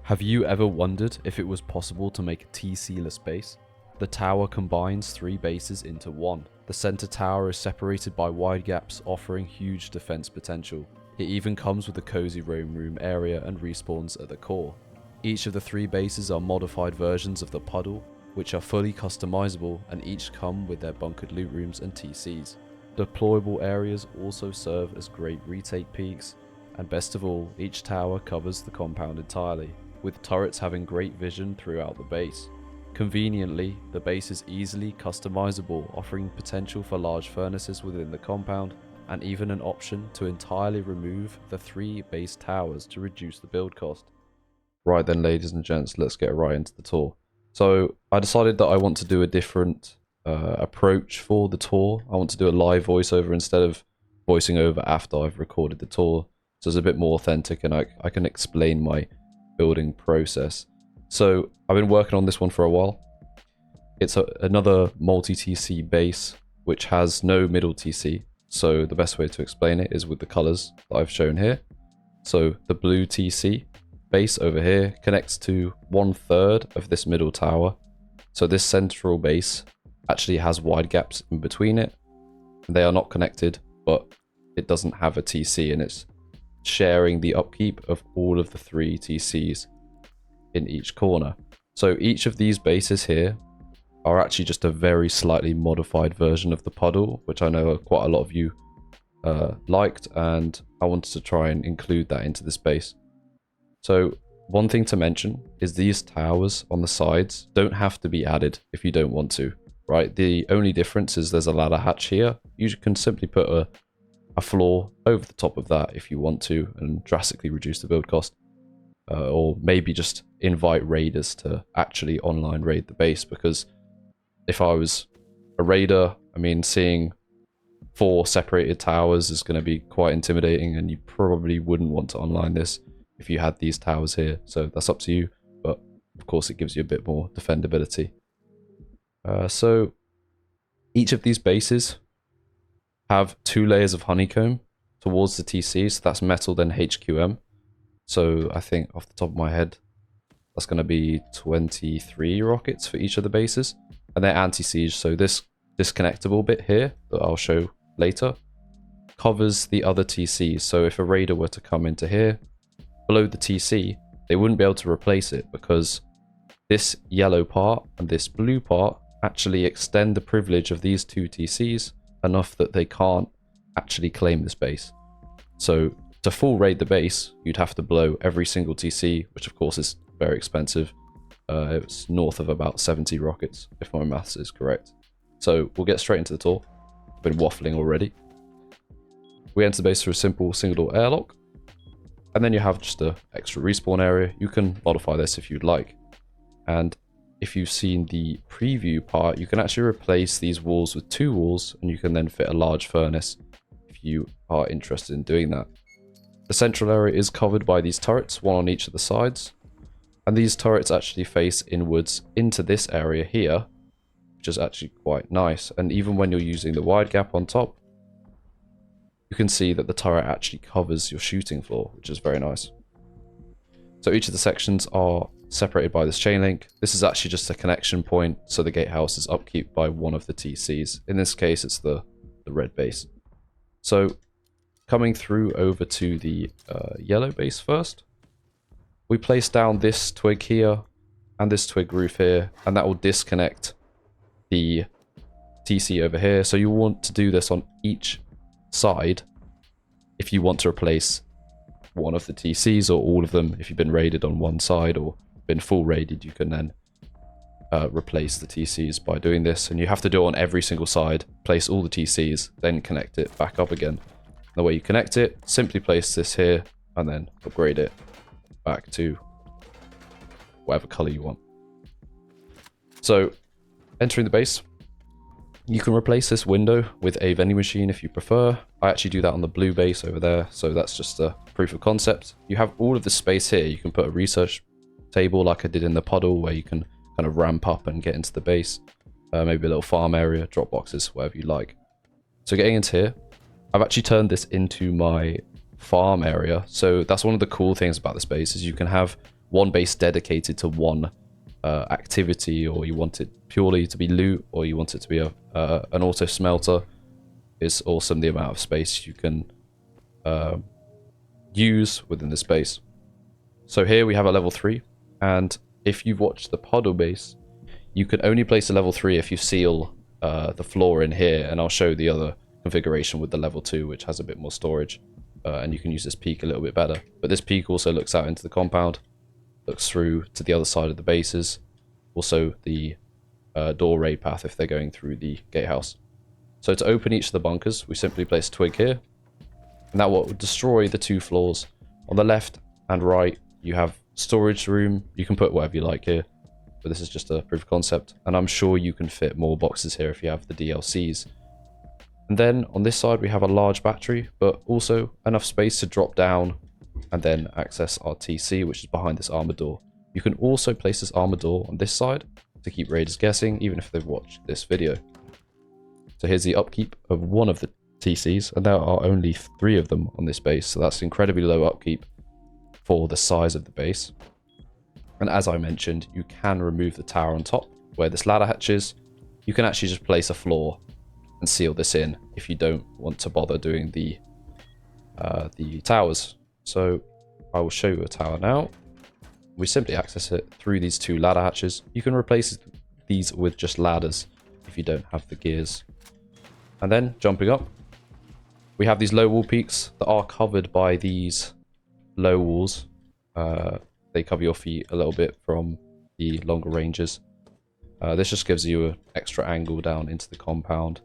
Have you ever wondered if it was possible to make a TC-less base? The tower combines 3 bases into one. The center tower is separated by wide gaps, offering huge defense potential. It even comes with a cozy roam room area and respawns at the core. Each of the 3 bases are modified versions of the puddle, which are fully customizable and each come with their bunkered loot rooms and TCs. Deployable areas also serve as great retake peaks, and best of all, each tower covers the compound entirely, with turrets having great vision throughout the base. Conveniently, the base is easily customizable, offering potential for large furnaces within the compound, and even an option to entirely remove the 3 base towers to reduce the build cost. Right then, ladies and gents, let's get right into the tour. So I decided that I want to do a different approach for the tour. I want to do a live voiceover instead of voicing over after I've recorded the tour, so it's a bit more authentic and I can explain my building process. So I've been working on this one for a while. It's another multi-TC base which has no middle TC, so the best way to explain it is with the colors that I've shown here. So the blue TC base over here connects to 1/3 of this middle tower, so this central base actually has wide gaps in between it. They are not connected, but it doesn't have a TC, and it's sharing the upkeep of all of the 3 TCs in each corner. So each of these bases here are actually just a very slightly modified version of the puddle, which I know quite a lot of you liked, and I wanted to try and include that into this base. So one thing to mention is these towers on the sides don't have to be added if you don't want to, right? The only difference is there's a ladder hatch here. You can simply put a floor over the top of that if you want to and drastically reduce the build cost. Or maybe just invite raiders to actually online raid the base, because if I was a raider, I mean, seeing 4 separated towers is going to be quite intimidating, and you probably wouldn't want to online this if you had these towers here. So that's up to you, but of course it gives you a bit more defendability. So each of these bases have 2 layers of honeycomb towards the TC, so that's metal then HQM. So I think off the top of my head, that's going to be 23 rockets for each of the bases, and they're anti-siege. So this disconnectable bit here that I'll show later covers the other TCs. So if a raider were to come into here below the TC, they wouldn't be able to replace it, because this yellow part and this blue part actually extend the privilege of these 2 TCs enough that they can't actually claim this base. So to full raid the base, you'd have to blow every single TC, which of course is very expensive. It's north of about 70 rockets, if my maths is correct. So we'll get straight into the tour. I've been waffling already. We enter the base through a simple single door airlock, and then you have just an extra respawn area. You can modify this if you'd like. And if you've seen the preview part, you can actually replace these walls with 2 walls, and you can then fit a large furnace if you are interested in doing that. The central area is covered by these turrets, 1 on each of the sides, and these turrets actually face inwards into this area here, which is actually quite nice. And even when you're using the wide gap on top, you can see that the turret actually covers your shooting floor, which is very nice. So each of the sections are separated by this chain link. This is actually just a connection point, so the gatehouse is upkeep by one of the TCs. In this case, it's the red base. So coming through over to the yellow base first, we place down this twig here and this twig roof here, and that will disconnect the TC over here. So you want to do this on each side if you want to replace one of the TCs or all of them. If you've been raided on one side or been full raided, you can then replace the TCs by doing this, and you have to do it on every single side. Place all the TCs, then connect it back up again. The way you connect it, simply place this here and then upgrade it back to whatever color you want. So entering the base, you can replace this window with a vending machine if you prefer. I actually do that on the blue base over there, so that's just a proof of concept. You have all of the space here. You can put a research table like I did in the puddle, where you can kind of ramp up and get into the base. Maybe a little farm area, drop boxes, whatever you like. So getting into here, I've actually turned this into my farm area. So that's one of the cool things about this base, is you can have one base dedicated to one activity, or you want it purely to be loot, or you want it to be an auto smelter, it's awesome the amount of space you can use within the space. So here we have a level 3, and if you've watched the PUDDLE Base, you can only place a level 3 if you seal the floor in here, and I'll show the other configuration with the level 2, which has a bit more storage, and you can use this peak a little bit better. But this peak also looks out into the compound, looks through to the other side of the bases, also the door raid path if they're going through the gatehouse. So to open each of the bunkers, we simply place a twig here, and that will destroy the 2 floors. On the left and right, you have storage room. You can put whatever you like here, but this is just a proof of concept, and I'm sure you can fit more boxes here if you have the DLCs. And then on this side, we have a large battery, but also enough space to drop down and then access our TC, which is behind this armor door. You can also place this armor door on this side to keep raiders guessing, even if they've watched this video. So here's the upkeep of one of the TCs, and there are only 3 of them on this base, so that's incredibly low upkeep for the size of the base. And as I mentioned, you can remove the tower on top where this ladder hatch is. You can actually just place a floor and seal this in if you don't want to bother doing the towers. So I will show you a tower now. We simply access it through these 2 ladder hatches. You can replace these with just ladders if you don't have the gears. And then jumping up, we have these low wall peaks that are covered by these low walls. They cover your feet a little bit from the longer ranges. This just gives you an extra angle down into the compound.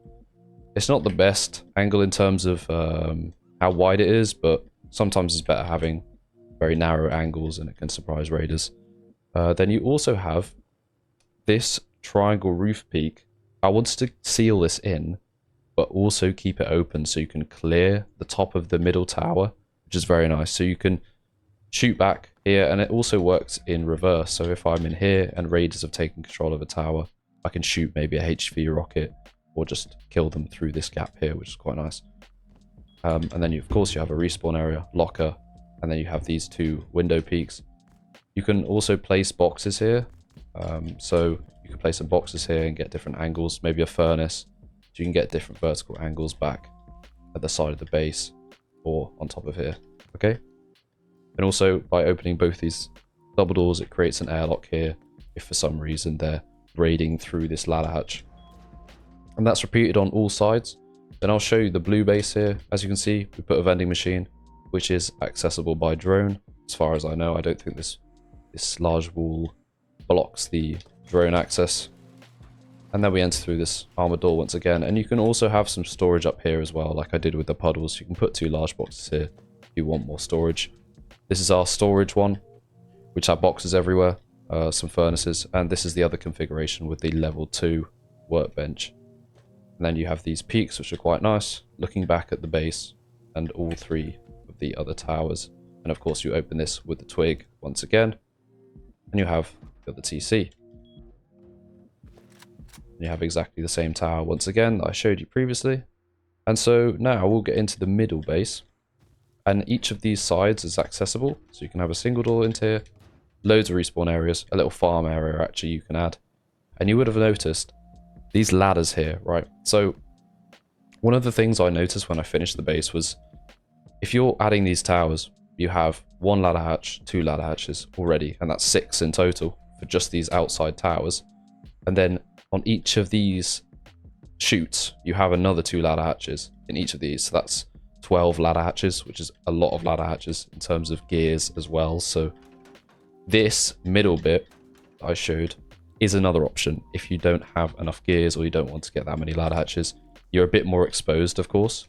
It's not the best angle in terms of how wide it is, but sometimes it's better having very narrow angles, and it can surprise raiders. Then you also have this triangle roof peak. I wanted to seal this in, but also keep it open so you can clear the top of the middle tower, which is very nice. So you can shoot back here, and it also works in reverse. So if I'm in here and raiders have taken control of a tower, I can shoot maybe a HV rocket or just kill them through this gap here, which is quite nice. And then of course you have a respawn area, locker, and then you have these 2 window peaks. You can also place boxes here. So you can place some boxes here and get different angles, maybe a furnace, so you can get different vertical angles back at the side of the base or on top of here. Okay. And also by opening both these double doors, it creates an airlock here if for some reason they're raiding through this ladder hatch. And that's repeated on all sides. Then I'll show you the blue base here. As you can see, we put a vending machine, which is accessible by drone. As far as I know, I don't think this large wall blocks the drone access. And then we enter through this armor door once again. And you can also have some storage up here as well, like I did with the puddles. You can put 2 large boxes here if you want more storage. This is our storage one, which have boxes everywhere, some furnaces. And this is the other configuration with the level 2 workbench. And then you have these peaks, which are quite nice, looking back at the base and all 3 of the other towers. And of course you open this with the twig once again, and you have the other TC. And you have exactly the same tower once again that I showed you previously. And so now we'll get into the middle base, and each of these sides is accessible. So you can have a single door into here, loads of respawn areas, a little farm area actually you can add. And you would have noticed these ladders here, right? So one of the things I noticed when I finished the base was if you're adding these towers, you have 1 ladder hatch, 2 ladder hatches already, and that's 6 in total for just these outside towers. And then on each of these chutes, you have another 2 ladder hatches in each of these. So that's 12 ladder hatches, which is a lot of ladder hatches in terms of gears as well. So this middle bit I showed is another option if you don't have enough gears or you don't want to get that many ladder hatches. You're a bit more exposed, of course.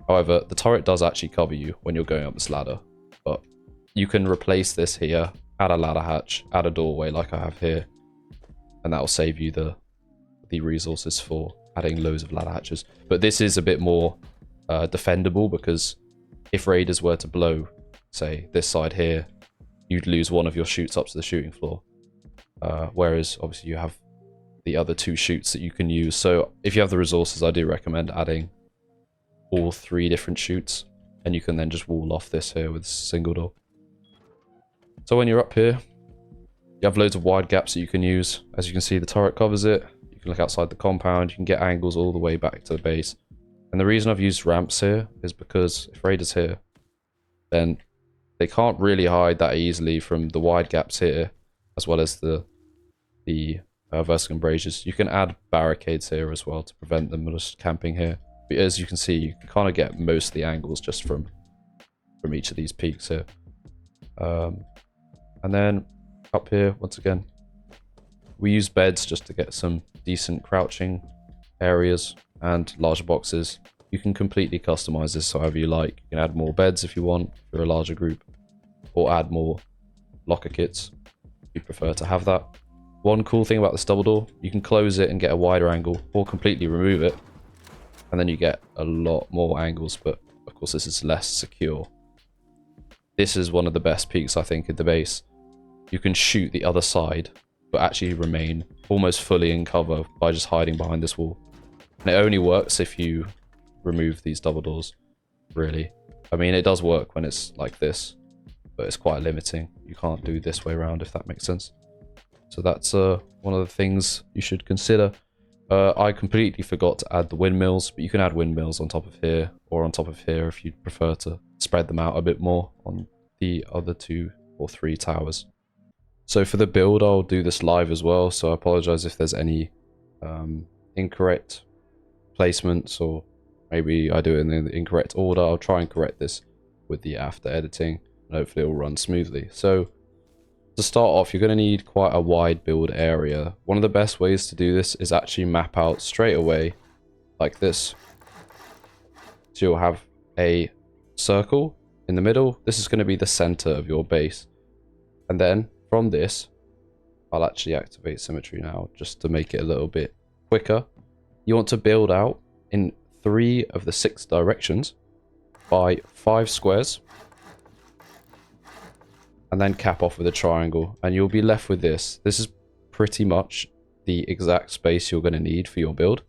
However, the turret does actually cover you when you're going up this ladder, but you can replace this here, add a ladder hatch, add a doorway like I have here, and that will save you the resources for adding loads of ladder hatches. But this is a bit more defendable, because if raiders were to blow, say, this side here, you'd lose one of your chutes up to the shooting floor. Whereas obviously you have the other 2 chutes that you can use. So if you have the resources, I do recommend adding all 3 different chutes, and you can then just wall off this here with a single door. So when you're up here, you have loads of wide gaps that you can use. As you can see, the turret covers it. You can look outside the compound. You can get angles all the way back to the base. And the reason I've used ramps here is because if raiders here, then they can't really hide that easily from the wide gaps here, as well as the vertical embrasures. You can add barricades here as well to prevent them just camping here. But as you can see, you can kind of get most of the angles just from each of these peaks here. And then up here, once again, we use beds just to get some decent crouching areas and larger boxes. You can completely customize this however you like. You can add more beds if you want for a larger group, or add more locker kits if you prefer to have that. One cool thing about this double door, you can close it and get a wider angle, or completely remove it, and then you get a lot more angles, but of course this is less secure. This is one of the best peaks, I think, in the base. You can shoot the other side, but actually remain almost fully in cover by just hiding behind this wall. And it only works if you remove these double doors, really. I mean, it does work when it's like this, but it's quite limiting. You can't do this way around, if that makes sense. So that's one of the things you should consider. I completely forgot to add the windmills, but you can add windmills on top of here, or on top of here if you'd prefer to spread them out a bit more on the other 2 or 3 towers. So for the build, I'll do this live as well, so I apologize if there's any incorrect placements, or maybe I do it in the incorrect order. I'll try and correct this with the after editing, and hopefully it will run smoothly. So to start off, you're going to need quite a wide build area. One of the best ways to do this is actually map out straight away like this. So you'll have a circle in the middle. This is going to be the center of your base. And then from this, I'll actually activate symmetry now just to make it a little bit quicker. You want to build out in 3 of the 6 directions by 5 squares. And then cap off with a triangle, and you'll be left with this. This is pretty much the exact space you're going to need for your build.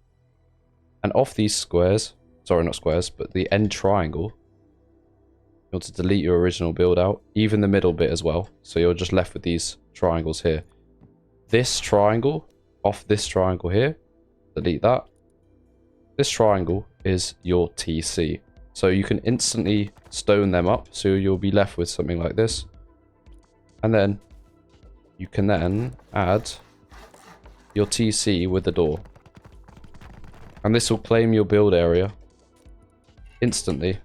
And off these squares, sorry, not squares, but the end triangle, you want to delete your original build out, even the middle bit as well. So you're just left with these triangles here. This triangle, off this triangle here, delete that. This triangle is your TC. So you can instantly stone them up, so you'll be left with something like this. And then you can then add your TC with the door. And this will claim your build area instantly,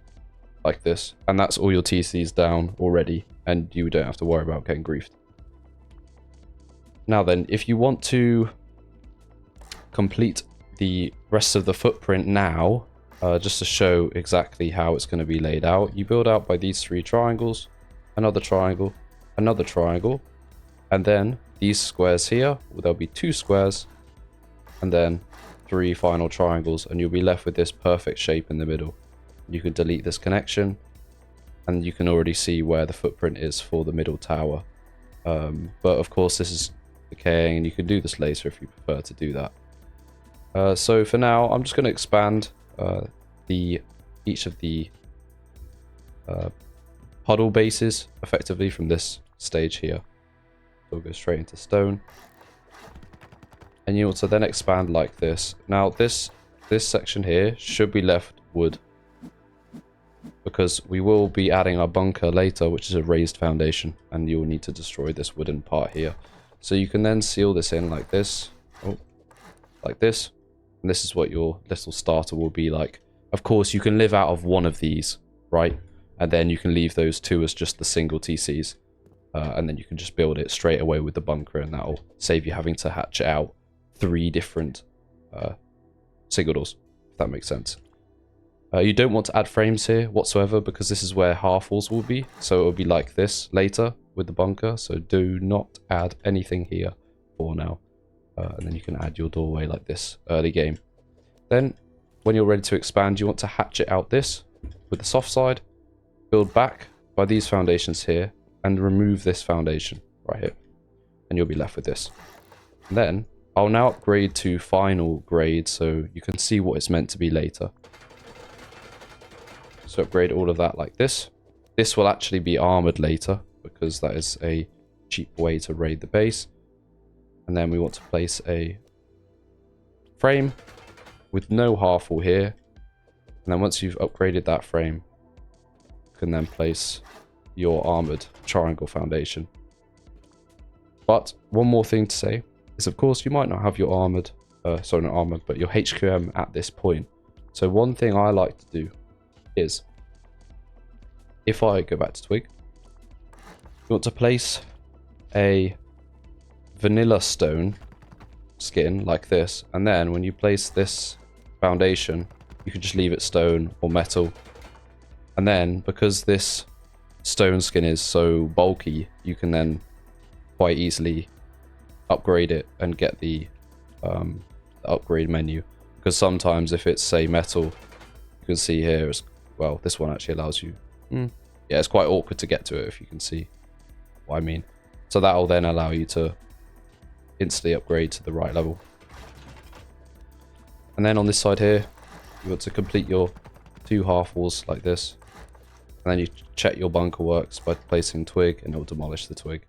like this. And that's all your TCs down already, and you don't have to worry about getting griefed. Now then, if you want to complete the rest of the footprint now, just to show exactly how it's going to be laid out, you build out by these 3 triangles, another triangle, another triangle, and then these squares here, there'll be 2 squares, and then 3 final triangles, and you'll be left with this perfect shape in the middle. You can delete this connection, and you can already see where the footprint is for the middle tower. But of course this is decaying, and you can do this later if you prefer to do that. So for now, I'm just going to expand each of the puddle bases effectively from this stage here. So we'll go straight into stone, and you also then expand like this. Now this section here should be left wood, because we will be adding our bunker later, which is a raised foundation, and you'll need to destroy this wooden part here. So you can then seal this in like this, like this, and this is what your little starter will be like. Of course, you can live out of one of these, right? And then you can leave those 2 as just the single TCs. And then you can just build it straight away with the bunker, and that'll save you having to hatch out 3 different single doors, if that makes sense. You don't want to add frames here whatsoever, because this is where half walls will be. So it will be like this later with the bunker. So do not add anything here for now. And then you can add your doorway like this early game. Then when you're ready to expand, you want to hatch it out this with the soft side. Build back by these foundations here, and remove this foundation right here, and you'll be left with this. And then I'll now upgrade to final grade so you can see what it's meant to be later. So upgrade all of that like this. This will actually be armored later, because because that is a cheap way to raid the base. And then we want to place a frame with no half wall here. And then once you've upgraded that frame, you can then place your armored triangle foundation. But one more thing to say is, of course, you might not have your armored, sorry, not armored, but your HQM at this point. So one thing I like to do is, if I go back to Twig, you want to place a vanilla stone skin like this, and then when you place this foundation, you can just leave it stone or metal. And then because this stone skin is so bulky, you can then quite easily upgrade it and get the upgrade menu. Because sometimes if it's, say, metal, you can see here as well, this one actually allows you, yeah, it's quite awkward to get to it, if you can see what I mean. So that will then allow you to instantly upgrade to the right level. And then on this side here, you want to complete your 2 half walls like this. And then you check your bunker works by placing twig, and it will demolish the twig.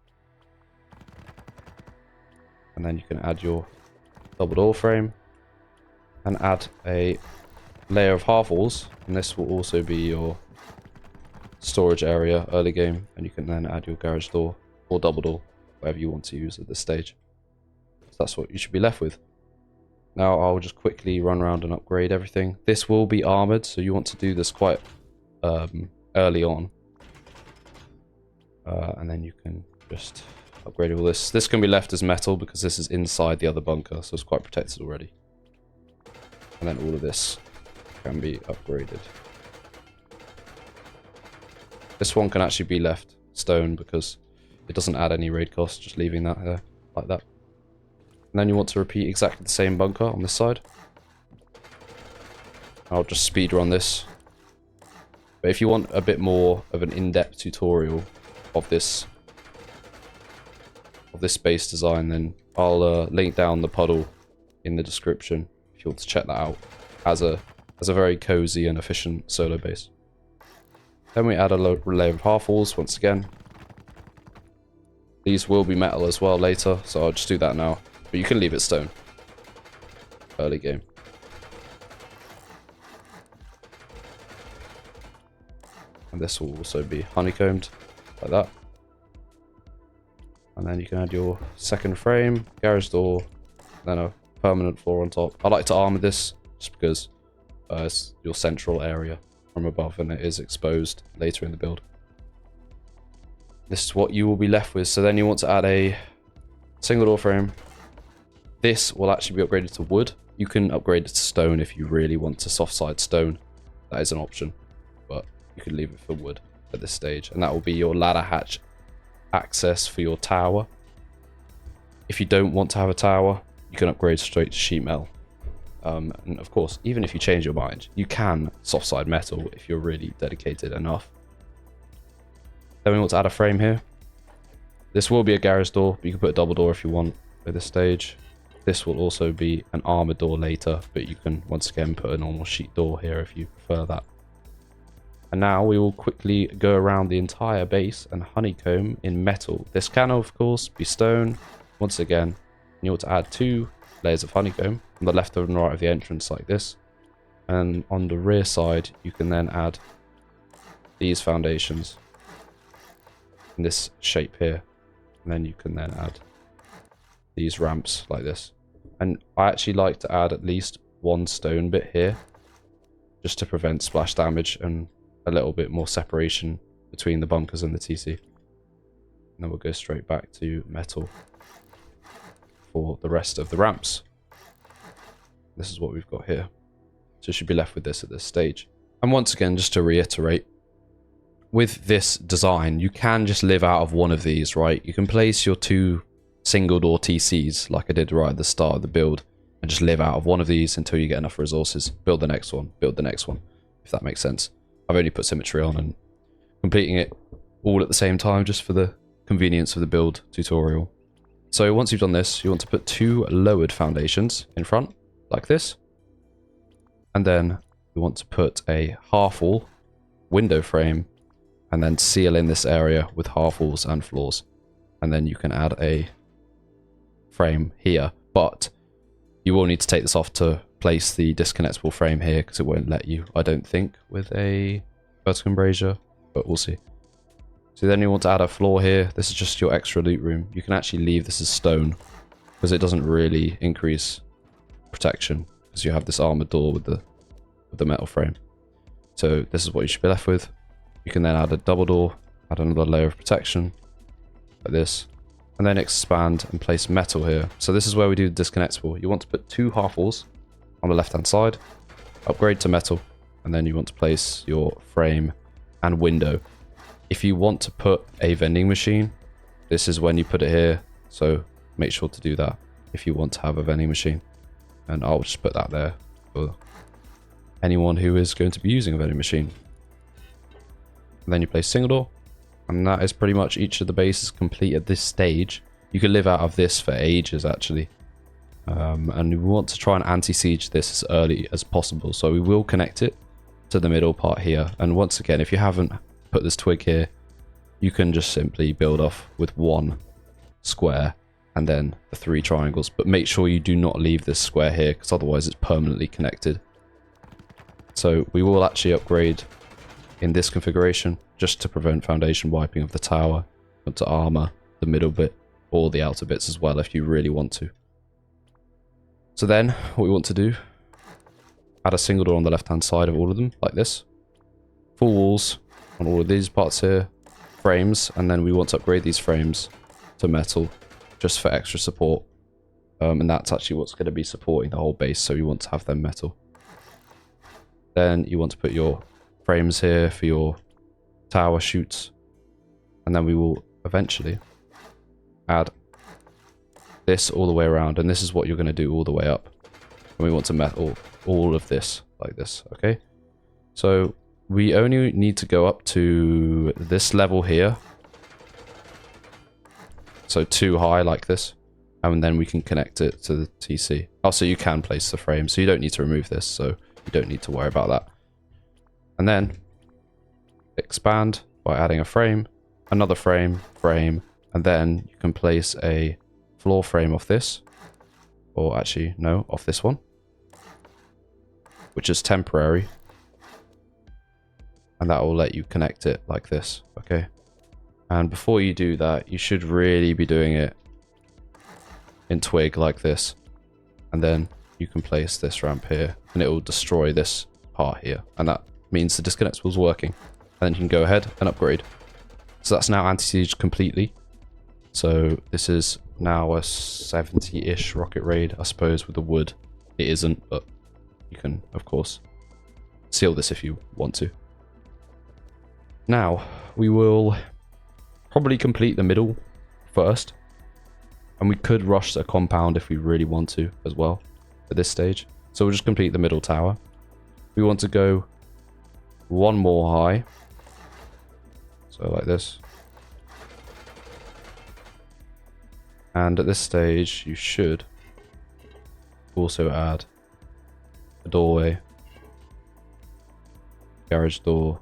And then you can add your double door frame and add a layer of half walls, and this will also be your storage area early game, and you can then add your garage door or double door, whatever you want to use at this stage. So that's what you should be left with. Now I'll just quickly run around and upgrade everything. This will be armored, so you want to do this quite early on. And then you can just upgrade all this. This can be left as metal because this is inside the other bunker, so it's quite protected already. And then all of this can be upgraded. This one can actually be left stone because it doesn't add any raid cost, just leaving that there like that. And then you want to repeat exactly the same bunker on this side. I'll just speed run this. But if you want a bit more of an in-depth tutorial of this base design, then I'll link down the puddle in the description if you want to check that out as a very cozy and efficient solo base. Then we add a layer of half walls once again. These will be metal as well later, so I'll just do that now. But you can leave it stone early game. And this will also be honeycombed like that. And then you can add your second frame, garage door, then a permanent floor on top. I like to armor this just because it's your central area from above and it is exposed later in the build. This is what you will be left with. So then you want to add a single door frame. This will actually be upgraded to wood. You can upgrade it to stone if you really want to soft side stone. That is an option, but you can leave it for wood at this stage. And that will be your ladder hatch access for your tower. If you don't want to have a tower, you can upgrade straight to sheet metal. And of course, even if you change your mind, you can soft side metal if you're really dedicated enough. Then we want to add a frame here. This will be a garage door, but you can put a double door if you want at this stage. This will also be an armored door later, but you can once again put a normal sheet door here if you prefer that. And now we will quickly go around the entire base and honeycomb in metal. This can of course be stone. Once again, you want to add 2 layers of honeycomb on the left and right of the entrance like this. And on the rear side, you can then add these foundations in this shape here. And then you can then add these ramps like this. And I actually like to add at least 1 stone bit here just to prevent splash damage and a little bit more separation between the bunkers and the TC. And then we'll go straight back to metal for the rest of the ramps. This is what we've got here. So you should be left with this at this stage. And once again, just to reiterate, with this design, you can just live out of one of these, right? You can place your 2 single door TCs like I did right at the start of the build and just live out of one of these until you get enough resources. Build the next one, build the next one, if that makes sense. I've only put symmetry on and completing it all at the same time just for the convenience of the build tutorial. So once you've done this, you want to put 2 lowered foundations in front like this. And then we want to put a half wall window frame and then seal in this area with half walls and floors. And then you can add a frame here, but you will need to take this off to place the disconnectable frame here, because it won't let you, I don't think, with a vertical embrasure, but we'll see. So then you want to add a floor here. This is just your extra loot room. You can actually leave this as stone, because it doesn't really increase protection, because you have this armored door with the metal frame. So this is what you should be left with. You can then add a double door, add another layer of protection, like this, and then expand and place metal here. So this is where we do the disconnectable. You want to put 2 half walls on the left hand side, upgrade to metal, and then you want to place your frame and window. If you want to put a vending machine, this is when you put it here, so make sure to do that if you want to have a vending machine. And I'll just put that there for anyone who is going to be using a vending machine. And then you place single door, and that is pretty much each of the bases complete at this stage. You can live out of this for ages actually. And we want to try and anti-siege this as early as possible, so we will connect it to the middle part here. And once again, if you haven't put this twig here, you can just simply build off with 1 square and then the 3 triangles, but make sure you do not leave this square here, because otherwise it's permanently connected. So we will actually upgrade in this configuration just to prevent foundation wiping of the tower, and to armor the middle bit or the outer bits as well if you really want to. So then what we want to do, add a single door on the left hand side of all of them like this, full walls on all of these parts here, frames, and then we want to upgrade these frames to metal just for extra support. And that's actually what's going to be supporting the whole base, so you want to have them metal. Then you want to put your frames here for your tower chutes, and then we will eventually add this all the way around, and this is what you're going to do all the way up. And we want to metal all of this like this, okay? So we only need to go up to this level here, so 2 high like this, and then we can connect it to the TC. Also, you can place the frame, so you don't need to remove this, so you don't need to worry about that. And then expand by adding a frame, another frame, and then you can place a floor frame off this, or actually no, off this one, which is temporary, and that will let you connect it like this, okay? And before you do that, you should really be doing it in twig like this, and then you can place this ramp here, and it will destroy this part here, and that means the disconnectable is working, and then you can go ahead and upgrade. So that's now anti-siege completely. So this is now a 70-ish rocket raid, I suppose, with the wood. It isn't, but you can, of course, seal this if you want to. Now, we will probably complete the middle first, and we could rush a compound if we really want to as well at this stage. So we'll just complete the middle tower. We want to go 1 more high, so like this. And at this stage, you should also add a doorway, garage door,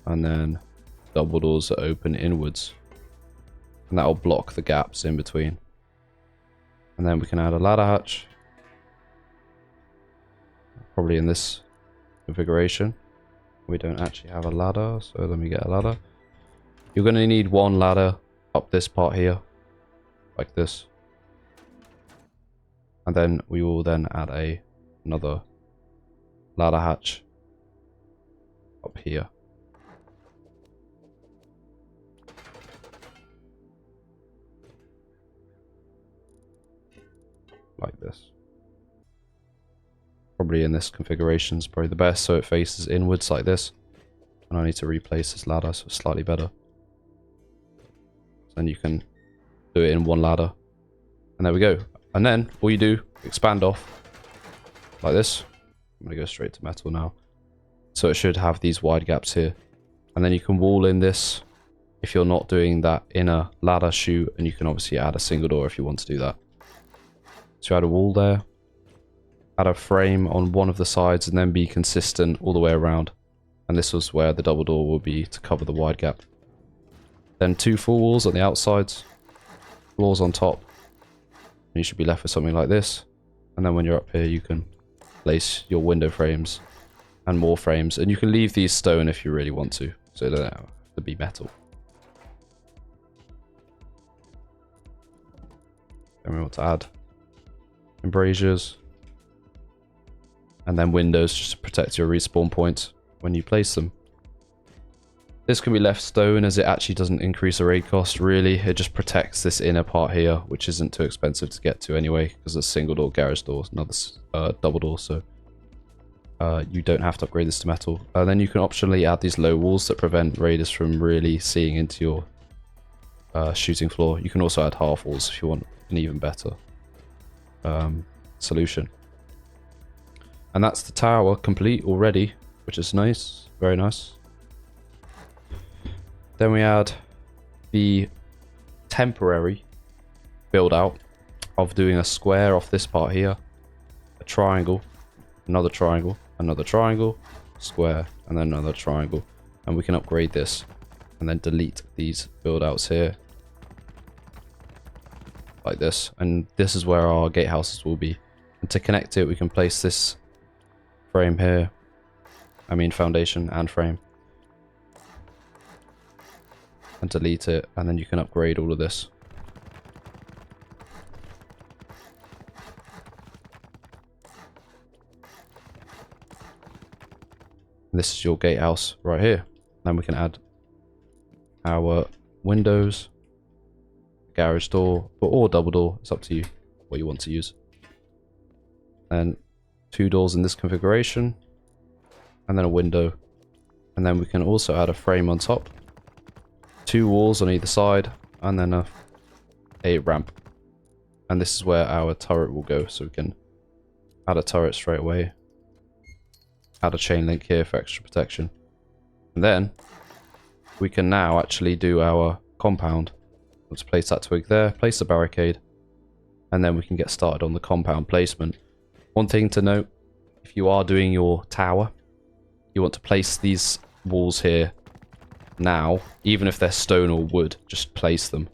and then double doors that open inwards. And that will block the gaps in between. And then we can add a ladder hatch, probably in this configuration. We don't actually have a ladder, so let me get a ladder. You're going to need 1 ladder up this part here, like this. And then we will then add another ladder hatch up here. Like this. Probably in this configuration is probably the best, so it faces inwards like this. And I need to replace this ladder so it's slightly better. Then you can do it in 1 ladder. And there we go. And then all you do, expand off like this. I'm going to go straight to metal now. So it should have these wide gaps here. And then you can wall in this if you're not doing that inner ladder chute, and you can obviously add a single door if you want to do that. So add a wall there, add a frame on one of the sides, and then be consistent all the way around. And this was where the double door will be to cover the wide gap. Then 2 full walls on the outsides, floors on top. And you should be left with something like this. And then when you're up here, you can place your window frames and more frames. And you can leave these stone if you really want to, so they don't have to be metal. Then we want to add embrasures. And then windows just to protect your respawn points when you place them. This can be left stone as it actually doesn't increase the raid cost really. It just protects this inner part here, which isn't too expensive to get to anyway, because it's a single door garage door, another double door, so you don't have to upgrade this to metal. And then you can optionally add these low walls that prevent raiders from really seeing into your shooting floor. You can also add half walls if you want an even better solution. And that's the tower complete already, which is nice, very nice. Then we add the temporary build out of doing a square off this part here, a triangle, another triangle, another triangle, square, and then another triangle. And we can upgrade this and then delete these build outs here like this. And this is where our gatehouses will be. And to connect it, we can place this frame here, foundation and frame, and delete it, and then you can upgrade all of this. And this is your gatehouse right here. Then we can add our windows, garage door, or double door, it's up to you what you want to use. And 2 doors in this configuration, and then a window, and then we can also add a frame on top, 2 walls on either side, and then a ramp. And this is where our turret will go, so we can add a turret straight away, add a chain link here for extra protection, and then we can now actually do our compound. Let's place that twig there, place the barricade, and then we can get started on the compound placement. One thing to note, if you are doing your tower, you want to place these walls here now, even if they're stone or wood, just place them.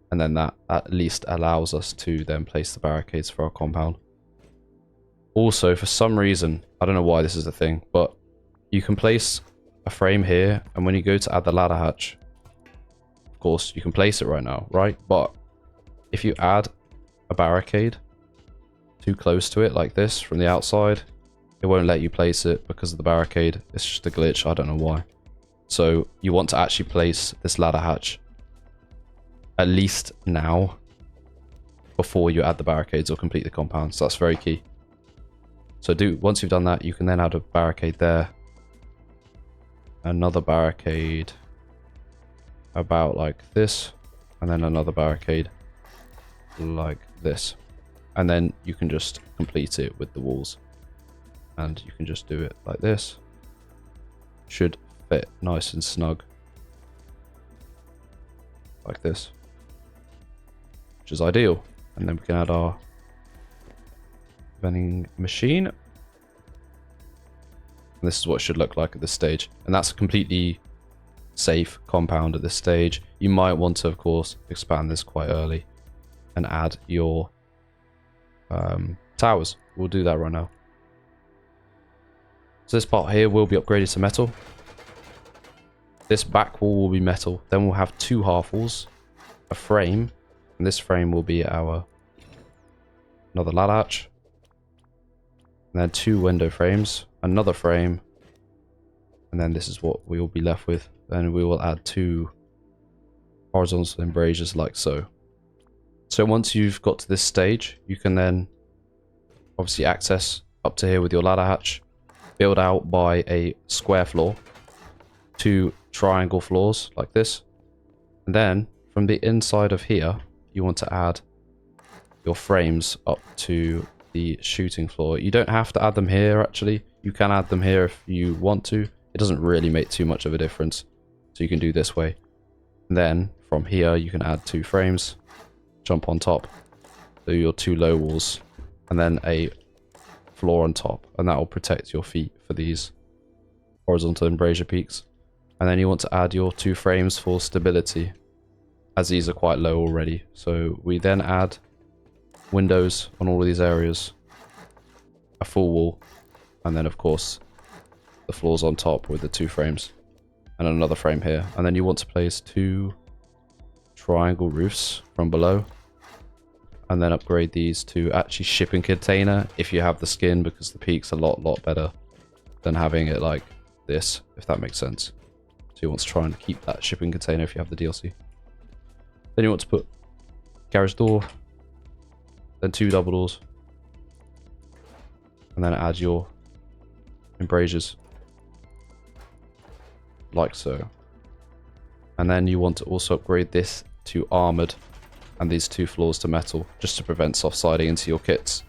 And then that at least allows us to then place the barricades for our compound. Also, for some reason, I don't know why this is a thing, but you can place a frame here, and when you go to add the ladder hatch, of course, you can place it right now, right? But if you add a barricade too close to it like this from the outside, it won't let you place it because of the barricade. It's just a glitch, I don't know why. So you want to actually place this ladder hatch at least now before you add the barricades or complete the compound. So that's very key. So once you've done that, you can then add a barricade there, another barricade about like this, and then another barricade like this. And then you can just complete it with the walls. And you can just do it like this. Should fit nice and snug. Like this. Which is ideal. And then we can add our vending machine. And this is what it should look like at this stage. And that's a completely safe compound at this stage. You might want to, of course, expand this quite early and add your towers. We'll do that right now. So this part here will be upgraded to metal. This back wall will be metal. Then we'll have 2 half walls, a frame, and this frame will be our another ladder hatch, and then 2 window frames, another frame, and then this is what we will be left with. Then we will add 2 horizontal embrasures like so. So once you've got to this stage, you can then obviously access up to here with your ladder hatch, build out by a square floor, 2 triangle floors like this, and then from the inside of here, you want to add your frames up to the shooting floor. You don't have to add them here actually, you can add them here if you want to. It doesn't really make too much of a difference, so you can do this way. And then from here you can add 2 frames, jump on top, do your 2 low walls, and then a floor on top, and that will protect your feet for these horizontal embrasure peaks. And then you want to add your 2 frames for stability, as these are quite low already. So we then add windows on all of these areas, a full wall, and then of course the floors on top with the 2 frames, and another frame here. And then you want to place 2 triangle roofs from below, and then upgrade these to actually shipping container if you have the skin, because the peak's a lot better than having it like this, if that makes sense. So you want to try and keep that shipping container if you have the DLC. Then you want to put garage door, then 2 double doors, and then add your embrasures like so. And then you want to also upgrade this to armored and these 2 floors to metal, just to prevent soft sliding into your kits.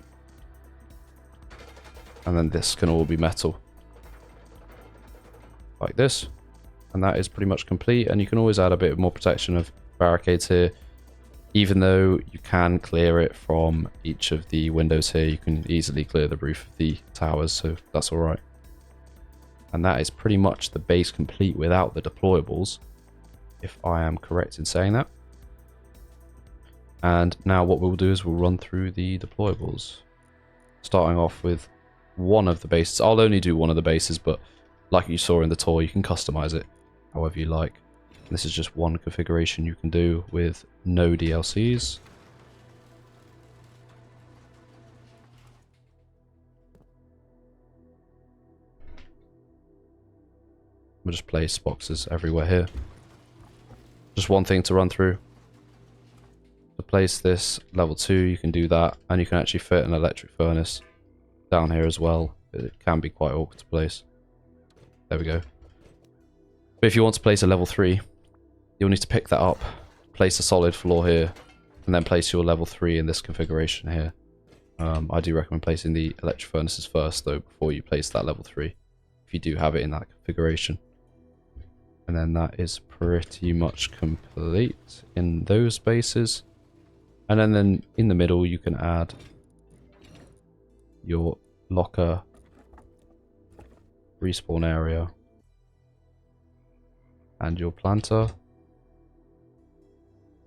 And then this can all be metal like this, and that is pretty much complete. And you can always add a bit more protection of barricades here, even though you can clear it from each of the windows here. You can easily clear the roof of the towers, so that's all right. And that is pretty much the base complete without the deployables, if I am correct in saying that. And now what we'll do is we'll run through the deployables, starting off with one of the bases. I'll only do one of the bases, but like you saw in the tour, you can customize it however you like. This is just one configuration you can do with no DLCs. We'll just place boxes everywhere here. Just one thing to run through. To place this level 2, you can do that, and you can actually fit an electric furnace down here as well. It can be quite awkward to place. There we go. But if you want to place a level 3, you'll need to pick that up, place a solid floor here, and then place your level 3 in this configuration here. I do recommend placing the electric furnaces first though, before you place that level 3, if you do have it in that configuration. And then that is pretty much complete in those bases. And then in the middle you can add your locker respawn area and your planter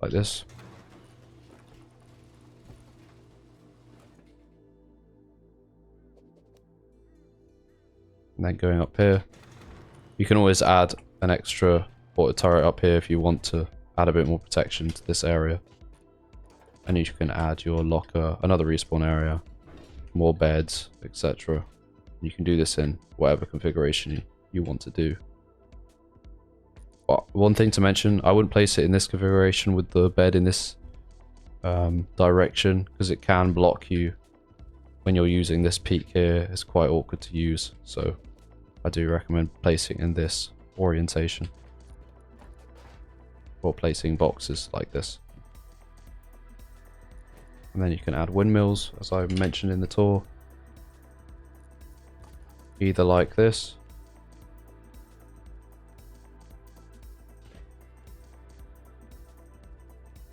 like this. And then going up here, you can always add an extra auto turret up here if you want to add a bit more protection to this area. And you can add your locker, another respawn area, more beds, etc. You can do this in whatever configuration you want to do. But one thing to mention, I wouldn't place it in this configuration with the bed in this direction, because it can block you when you're using this peak here. It's quite awkward to use, so I do recommend placing in this orientation, or placing boxes like this. And then you can add windmills, as I mentioned in the tour, either like this,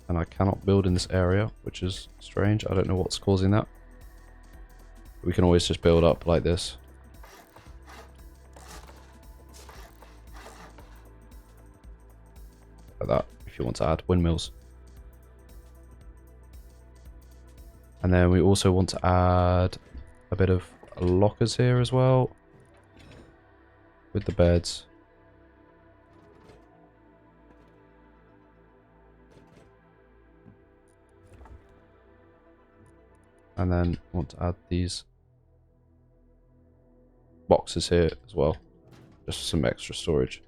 and I cannot build in this area, which is strange. I don't know what's causing that. We can always just build up like this. Like that, if you want to add windmills. And then we also want to add a bit of lockers here as well, with the beds. And then want to add these boxes here as well, just some extra storage.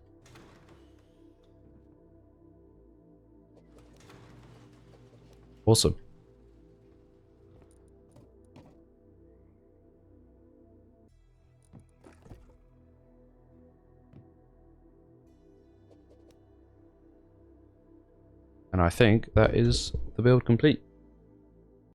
Awesome. And I think that is the build complete.